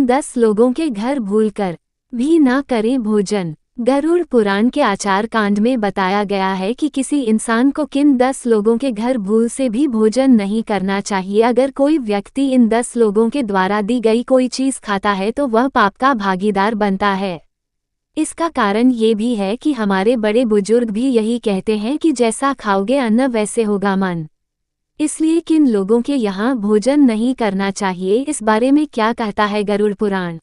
10 लोगों के घर भूलकर भी ना करें भोजन। गरुड़ पुराण के आचार कांड में बताया गया है कि किसी इंसान को किन 10 लोगों के घर भूल से भी भोजन नहीं करना चाहिए। अगर कोई व्यक्ति इन 10 लोगों के द्वारा दी गई कोई चीज खाता है तो वह पाप का भागीदार बनता है। इसका कारण ये भी है कि हमारे बड़े बुजुर्ग भी यही कहते हैं कि जैसा खाओगे अन्न वैसे होगा मन। इसलिए किन लोगों के यहाँ भोजन नहीं करना चाहिए, इस बारे में क्या कहता है गरुड़ पुराण।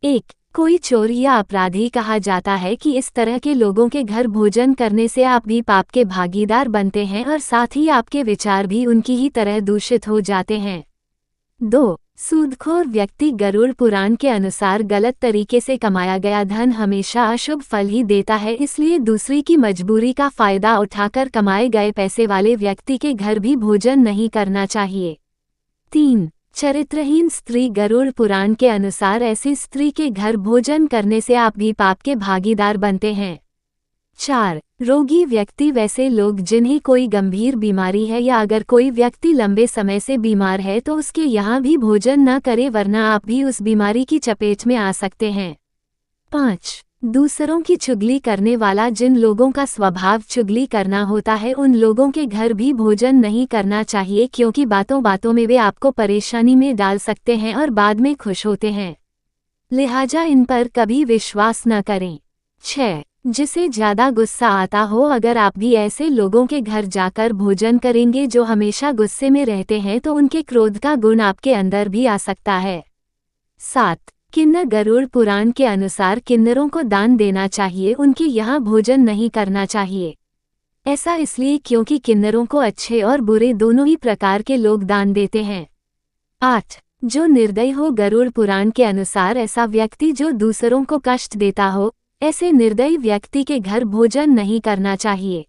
1. कोई चोर या अपराधी कहा जाता है कि इस तरह के लोगों के घर भोजन करने से आप भी पाप के भागीदार बनते हैं और साथ ही आपके विचार भी उनकी ही तरह दूषित हो जाते हैं। 2. सूदखोर व्यक्ति गरुड़ पुराण के अनुसार गलत तरीके से कमाया गया धन हमेशा अशुभ फल ही देता है, इसलिए दूसरी की मजबूरी का फायदा उठाकर कमाए गए पैसे वाले व्यक्ति के घर भी भोजन नहीं करना चाहिए। 3. चरित्रहीन स्त्री गरुड़ पुराण के अनुसार ऐसी स्त्री के घर भोजन करने से आप भी पाप के भागीदार बनते हैं। 4. रोगी व्यक्ति वैसे लोग जिन्हें कोई गंभीर बीमारी है या अगर कोई व्यक्ति लंबे समय से बीमार है तो उसके यहाँ भी भोजन न करे, वरना आप भी उस बीमारी की चपेट में आ सकते हैं। 5. दूसरों की चुगली करने वाला जिन लोगों का स्वभाव चुगली करना होता है उन लोगों के घर भी भोजन नहीं करना चाहिए, क्योंकि बातों बातों में वे आपको परेशानी में डाल सकते हैं और बाद में खुश होते हैं, लिहाजा इन पर कभी विश्वास न करें। 6. जिसे ज्यादा गुस्सा आता हो, अगर आप भी ऐसे लोगों के घर जाकर भोजन करेंगे जो हमेशा गुस्से में रहते हैं तो उनके क्रोध का गुण आपके अंदर भी आ सकता है। 7. किन्नर गरुड़ पुराण के अनुसार किन्नरों को दान देना चाहिए, उनके यहाँ भोजन नहीं करना चाहिए। ऐसा इसलिए क्योंकि किन्नरों को अच्छे और बुरे दोनों ही प्रकार के लोग दान देते हैं। 8. जो निर्दयी हो गरुड़ पुराण के अनुसार ऐसा व्यक्ति जो दूसरों को कष्ट देता हो, ऐसे निर्दयी व्यक्ति के घर भोजन नहीं करना चाहिए।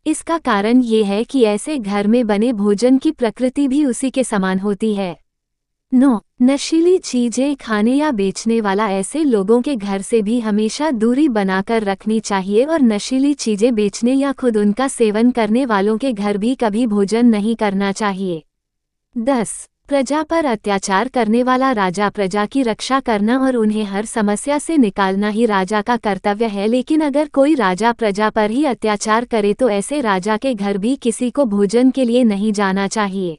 इसका कारण ये है कि ऐसे घर में बने भोजन की प्रकृति भी उसी के समान होती है। 9. नशीली चीजें खाने या बेचने वाला ऐसे लोगों के घर से भी हमेशा दूरी बनाकर रखनी चाहिए और नशीली चीजें बेचने या खुद उनका सेवन करने वालों के घर भी कभी भोजन नहीं करना चाहिए। 10. प्रजा पर अत्याचार करने वाला राजा प्रजा की रक्षा करना और उन्हें हर समस्या से निकालना ही राजा का कर्तव्य है, लेकिन अगर कोई राजा प्रजा पर ही अत्याचार करे तो ऐसे राजा के घर भी किसी को भोजन के लिए नहीं जाना चाहिए।